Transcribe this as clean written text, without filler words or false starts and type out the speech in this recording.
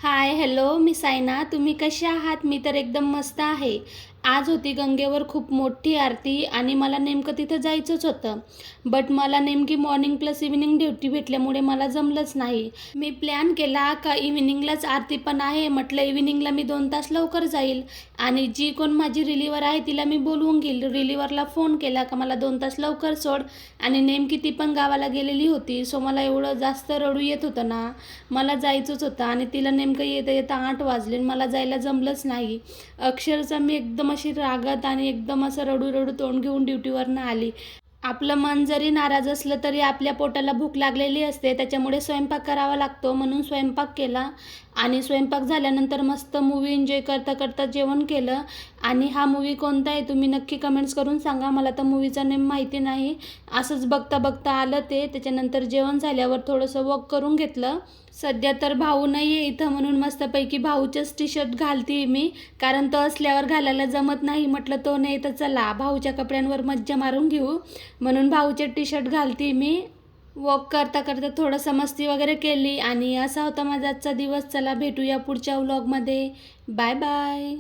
हाय, hello. मी सायना. तुम्ही कसे आहात? मी तर एकदम मस्त आहे. आज होती गंगेवर खूप मोठी आरती आणि मला नेमकं तिथं जायचंच होतं. बट मला नेमकी मॉर्निंग प्लस इव्हिनिंग ड्युटी भेटल्यामुळे मला जमलंच नाही. मी प्लॅन केला का इव्हिनिंगलाच आरती पण आहे. म्हटलं इव्हिनिंगला मी 2 तास लवकर जाईल आणि जी कोण माझी रिलीव्हर आहे तिला मी बोलवून घेईल. रिलीव्हरला फोन केला का मला 2 तास लवकर सोड आणि नेमकी ती पण गावाला गेलेली होती. सो मला एवढं जास्त रडू येत होतं ना, मला जायचंच होतं आणि तिला नेमकं येता येता 8 वाजले आणि मला जायला जमलंच नाही. अक्षरशः मी एकदम अशी रागात आणि एकदम असं रडू रडू तोंड घेऊन ड्युटीवरनं आली. आपलं मन जरी नाराज असलं तरी आपल्या पोटाला भूक लागलेली असते, त्याच्यामुळे स्वयंपाक करावा लागतो. म्हणून स्वयंपाक केला आणि स्वयंपाक झाल्यानंतर मस्त मूव्ही एन्जॉय करता करता जेवण केलं. आणि हा मूव्ही कोणता आहे तुम्ही नक्की कमेंट्स करून सांगा. मला तर मूव्हीचा नेम माहिती नाही. असंच बघता बघता आलं ते. त्याच्यानंतर जेवण झाल्यावर थोडंसं वॉक करून घेतलं. सध्या तर भाऊ नाही आहे इथं, म्हणून मस्तपैकी भाऊचंच टी शर्ट घालते मी, कारण तो असल्यावर घालायला जमत नाही. म्हटलं तो नाही तर चला भाऊच्या कपड्यांवर मज्जा मारून घेऊ, म्हणून भाऊचे टी शर्ट घालते मी. वॉक करता करता थोडंसं मस्ती वगैरे केली आणि असा होता माझा आजचा दिवस. चला भेटूया पुढच्या व्लॉगमध्ये. Bye bye.